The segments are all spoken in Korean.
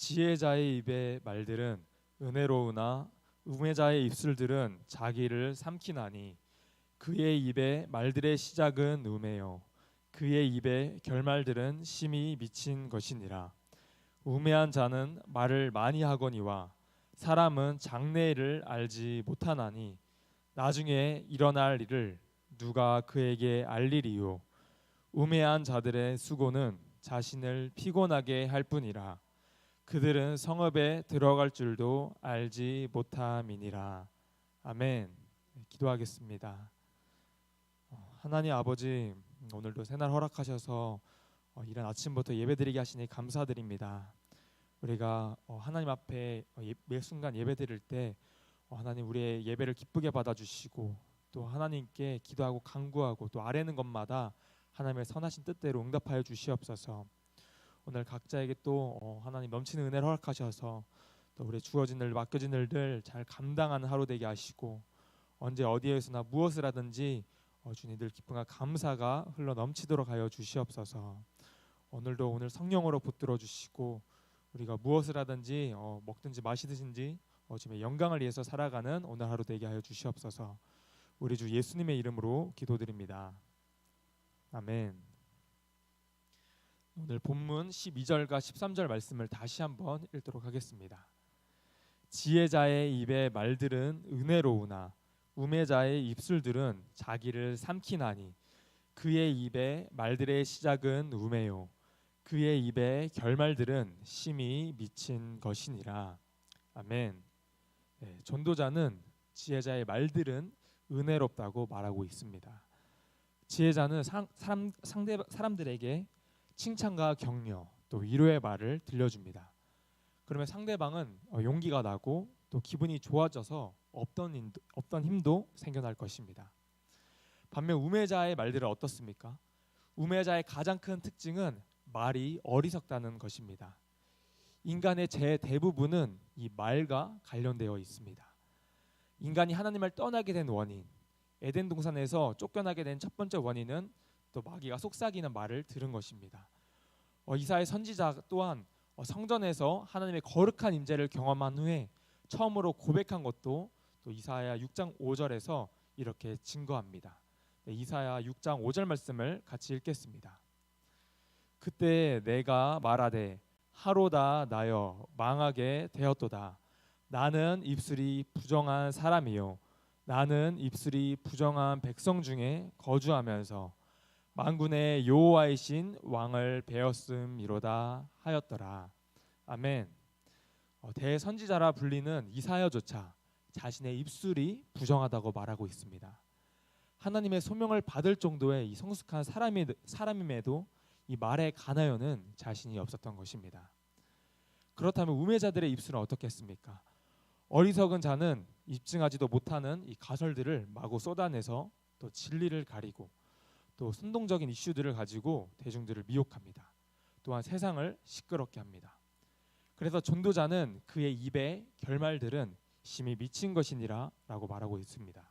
지혜자의 입의 말들은 은혜로우나 우매자의 입술들은 자기를 삼키나니 그의 입의 말들의 시작은 우매요 그의 입의 결말들은 심히 미친 것이니라. 우매한 자는 말을 많이 하거니와 사람은 장래를 알지 못하나니 나중에 일어날 일을 누가 그에게 알리리요. 우매한 자들의 수고는 자신을 피곤하게 할 뿐이라. 그들은 성읍에 들어갈 줄도 알지 못함이니라. 아멘. 기도하겠습니다. 하나님 아버지, 오늘도 새날 허락하셔서 이른 아침부터 예배드리게 하시니 감사드립니다. 우리가 하나님 앞에 매 순간 예배드릴 때 하나님 우리의 예배를 기쁘게 받아주시고 또 하나님께 기도하고 간구하고 또 아뢰는 것마다 하나님의 선하신 뜻대로 응답하여 주시옵소서. 오늘 각자에게 또 하나님 넘치는 은혜를 허락하셔서 또 우리 주어진 일 맡겨진 일들 잘 감당하는 하루 되게 하시고 언제 어디에서나 무엇을 하든지 주님 늘 기쁨과 감사가 흘러 넘치도록 하여 주시옵소서. 오늘도 오늘 성령으로 붙들어 주시고 우리가 무엇을 하든지 먹든지 마시든지 주님의 영광을 위해서 살아가는 오늘 하루 되게 하여 주시옵소서. 우리 주 예수님의 이름으로 기도드립니다. 아멘. 오늘 본문 12절과 13절 말씀을 다시 한번 읽도록 하겠습니다. 지혜자의 입의 말들은 은혜로우나 우매자의 입술들은 자기를 삼키나니 그의 입의 말들의 시작은 우매요 그의 입의 결말들은 심히 미친 것이니라. 아멘. 전도자는 지혜자의 말들은 은혜롭다고 말하고 있습니다. 지혜자는 사람들에게 칭찬과 격려 또 위로의 말을 들려줍니다. 그러면 상대방은 용기가 나고 또 기분이 좋아져서 없던 힘도 생겨날 것입니다. 반면 우매자의 말들은 어떻습니까? 우매자의 가장 큰 특징은 말이 어리석다는 것입니다. 인간의 대부분은 이 말과 관련되어 있습니다. 인간이 하나님을 떠나게 된 원인, 에덴 동산에서 쫓겨나게 된 첫 번째 원인은 또 마귀가 속삭이는 말을 들은 것입니다. 이사야 선지자 또한 성전에서 하나님의 거룩한 임재를 경험한 후에 처음으로 고백한 것도 또 이사야 6장 5절에서 이렇게 증거합니다. 이사야 6장 5절 말씀을 같이 읽겠습니다. 그때 내가 말하되 하로다 나여 망하게 되었도다. 나는 입술이 부정한 사람이요 나는 입술이 부정한 백성 중에 거주하면서 만군의 여호와이신 왕을 배웠음이로다 하였더라. 아멘. 대선지자라 불리는 이사야조차 자신의 입술이 부정하다고 말하고 있습니다. 하나님의 소명을 받을 정도의 이 성숙한 사람임에도 이 말에 관하여는 자신이 없었던 것입니다. 그렇다면 우매자들의 입술은 어떻겠습니까? 어리석은 자는 입증하지도 못하는 이 가설들을 마구 쏟아내서 또 진리를 가리고 또 선동적인 이슈들을 가지고 대중들을 미혹합니다. 또한 세상을 시끄럽게 합니다. 그래서 전도자는 그의 입의 결말들은 심히 미친 것이니라 라고 말하고 있습니다.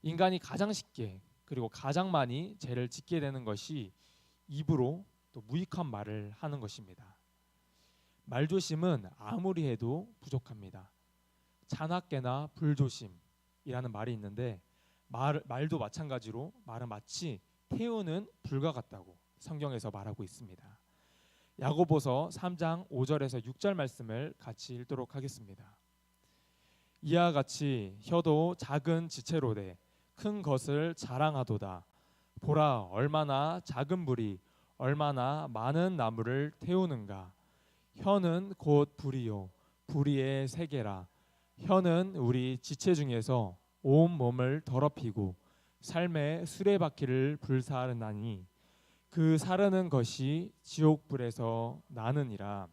인간이 가장 쉽게 그리고 가장 많이 죄를 짓게 되는 것이 입으로 또 무익한 말을 하는 것입니다. 말조심은 아무리 해도 부족합니다. 잔악계나 불조심이라는 말이 있는데 말도 마찬가지로 말은 마치 태우는 불과 같다고 성경에서 말하고 있습니다. 야고보서 3장 5절에서 6절 말씀을 같이 읽도록 하겠습니다. 이와 같이 혀도 작은 지체로되 큰 것을 자랑하도다. 보라 얼마나 작은 불이 얼마나 많은 나무를 태우는가. 혀는 곧 불이요 불의의 세계라. 혀는 우리 지체 중에서 온 몸을 더럽히고 삶의 수레바퀴를 불사르나니 그 사르는 것이 지옥불에서 나느니라.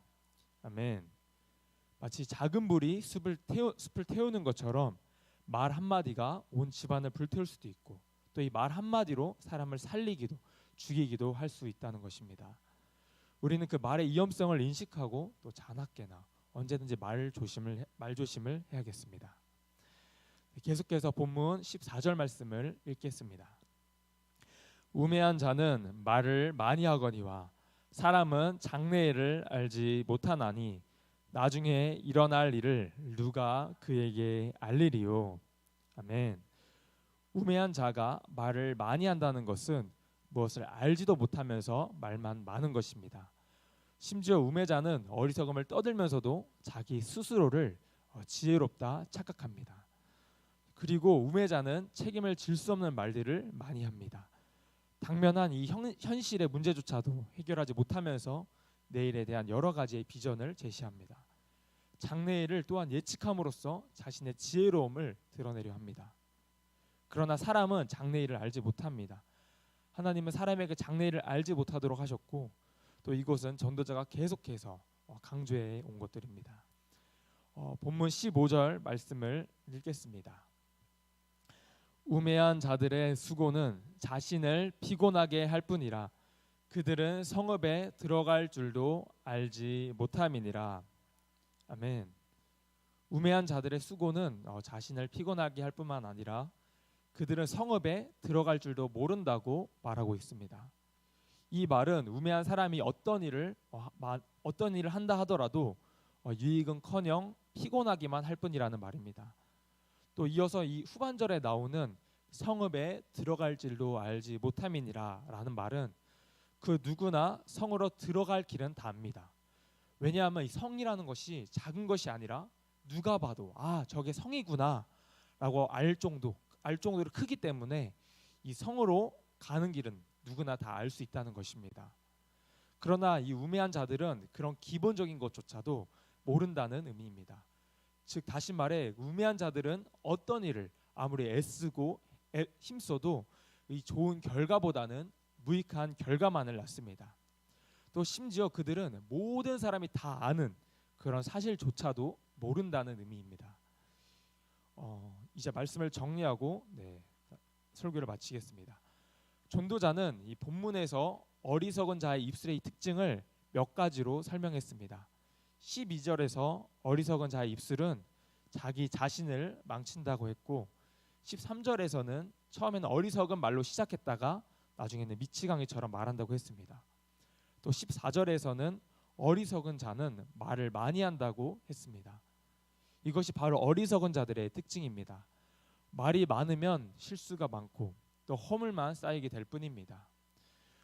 아멘. 마치 작은 불이 숲을 태우는 것처럼 말 한마디가 온 집안을 불태울 수도 있고 또 이 말 한마디로 사람을 살리기도 죽이기도 할 수 있다는 것입니다. 우리는 그 말의 위험성을 인식하고 또 잔악계나 언제든지 말조심을 해야겠습니다. 계속해서 본문 14절 말씀을 읽겠습니다. 우매한 자는 말을 많이 하거니와 사람은 장래일을 알지 못하나니 나중에 일어날 일을 누가 그에게 알리리요. 아멘. 우매한 자가 말을 많이 한다는 것은 무엇을 알지도 못하면서 말만 많은 것입니다. 심지어 우매자는 어리석음을 떠들면서도 자기 스스로를 지혜롭다 착각합니다. 그리고 우매자는 책임을 질 수 없는 말들을 많이 합니다. 당면한 이 현실의 문제조차도 해결하지 못하면서 내일에 대한 여러 가지의 비전을 제시합니다. 장래일을 또한 예측함으로써 자신의 지혜로움을 드러내려 합니다. 그러나 사람은 장래일을 알지 못합니다. 하나님은 사람에게 장래일을 알지 못하도록 하셨고 또 이곳은 전도자가 계속해서 강조해 온 것들입니다. 본문 15절 말씀을 읽겠습니다. 우매한 자들의 수고는 자신을 피곤하게 할 뿐이라 그들은 성읍에 들어갈 줄도 알지 못함이니라. 아멘. 우매한 자들의 수고는 자신을 피곤하게 할 뿐만 아니라 그들은 성읍에 들어갈 줄도 모른다고 말하고 있습니다. 이 말은 우매한 사람이 어떤 일을 한다 하더라도 유익은커녕 피곤하기만 할 뿐이라는 말입니다. 또 이어서 이 후반절에 나오는 성읍에 들어갈 줄도 알지 못함이니라 라는 말은 그 누구나 성으로 들어갈 길은 다 압니다. 왜냐하면 이 성이라는 것이 작은 것이 아니라 누가 봐도 저게 성이구나 라고 알 정도로 크기 때문에 이 성으로 가는 길은 누구나 다 알 수 있다는 것입니다. 그러나 이 우매한 자들은 그런 기본적인 것조차도 모른다는 의미입니다. 즉 다시 말해 우매한 자들은 어떤 일을 아무리 애쓰고 힘써도 이 좋은 결과보다는 무익한 결과만을 낳습니다. 또 심지어 그들은 모든 사람이 다 아는 그런 사실조차도 모른다는 의미입니다. 이제 말씀을 정리하고 설교를 마치겠습니다. 전도자는 이 본문에서 어리석은 자의 입술의 특징을 몇 가지로 설명했습니다. 12절에서 어리석은 자의 입술은 자기 자신을 망친다고 했고 13절에서는 처음에는 어리석은 말로 시작했다가 나중에는 미치광이처럼 말한다고 했습니다. 또 14절에서는 어리석은 자는 말을 많이 한다고 했습니다. 이것이 바로 어리석은 자들의 특징입니다. 말이 많으면 실수가 많고 또 허물만 쌓이게 될 뿐입니다.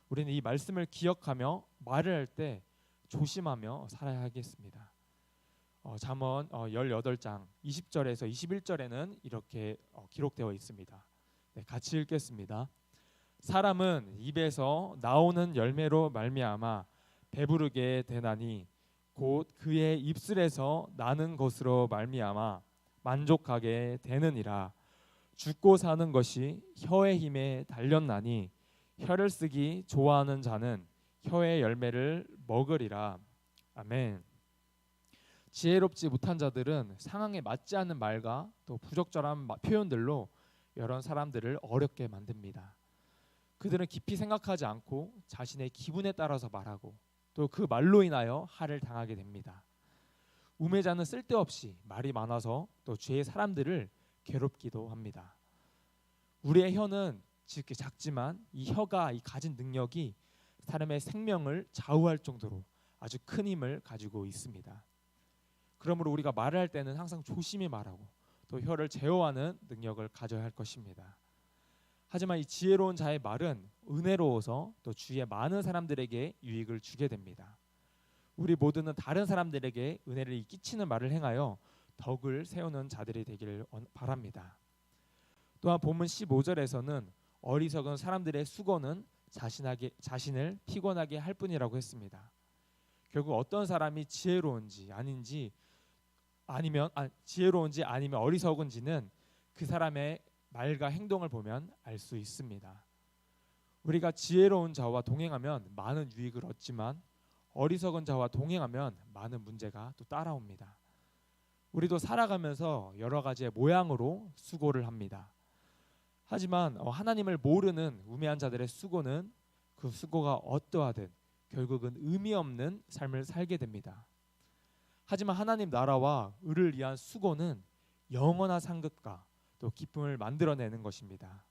우리는 이 말씀을 기억하며 말을 할 때 조심하며 살아야 하겠습니다. 잠언 18장 20절에서 21절에는 이렇게 기록되어 있습니다. 같이 읽겠습니다. 사람은 입에서 나오는 열매로 말미암아 배부르게 되나니 곧 그의 입술에서 나는 것으로 말미암아 만족하게 되느니라. 죽고 사는 것이 혀의 힘에 달렸나니 혀를 쓰기 좋아하는 자는 혀의 열매를 먹으리라. 아멘. 지혜롭지 못한 자들은 상황에 맞지 않는 말과 또 부적절한 표현들로 여러 사람들을 어렵게 만듭니다. 그들은 깊이 생각하지 않고 자신의 기분에 따라서 말하고 또 그 말로 인하여 할을 당하게 됩니다. 우매자는 쓸데없이 말이 많아서 또 주위의 사람들을 괴롭기도 합니다. 우리의 혀는 작지만 이 혀가 가진 능력이 사람의 생명을 좌우할 정도로 아주 큰 힘을 가지고 있습니다. 그러므로 우리가 말을 할 때는 항상 조심히 말하고 또 혀를 제어하는 능력을 가져야 할 것입니다. 하지만 이 지혜로운 자의 말은 은혜로워서 또 주위의 많은 사람들에게 유익을 주게 됩니다. 우리 모두는 다른 사람들에게 은혜를 끼치는 말을 행하여 덕을 세우는 자들이 되기를 바랍니다. 또한 본문 15절에서는 어리석은 사람들의 수고는 자신을 피곤하게 할 뿐이라고 했습니다. 결국 어떤 사람이 지혜로운지 아니면 어리석은지는 그 사람의 말과 행동을 보면 알 수 있습니다. 우리가 지혜로운 자와 동행하면 많은 유익을 얻지만 어리석은 자와 동행하면 많은 문제가 또 따라옵니다. 우리도 살아가면서 여러 가지의 모양으로 수고를 합니다. 하지만 하나님을 모르는 우매한 자들의 수고는 그 수고가 어떠하든 결국은 의미 없는 삶을 살게 됩니다. 하지만 하나님 나라와 의를 위한 수고는 영원한 상급과 또 기쁨을 만들어내는 것입니다.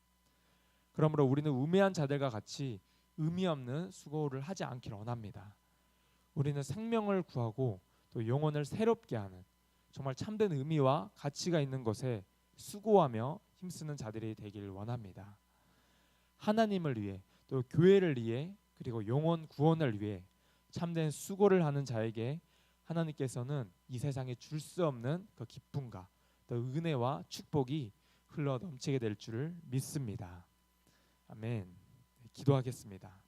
그러므로 우리는 우매한 자들과 같이 의미 없는 수고를 하지 않기를 원합니다. 우리는 생명을 구하고 또 영혼을 새롭게 하는 정말 참된 의미와 가치가 있는 것에 수고하며 힘쓰는 자들이 되기를 원합니다. 하나님을 위해 또 교회를 위해 그리고 영혼 구원을 위해 참된 수고를 하는 자에게 하나님께서는 이 세상에 줄 수 없는 그 기쁨과 또 은혜와 축복이 흘러 넘치게 될 줄을 믿습니다. 아멘. 기도하겠습니다.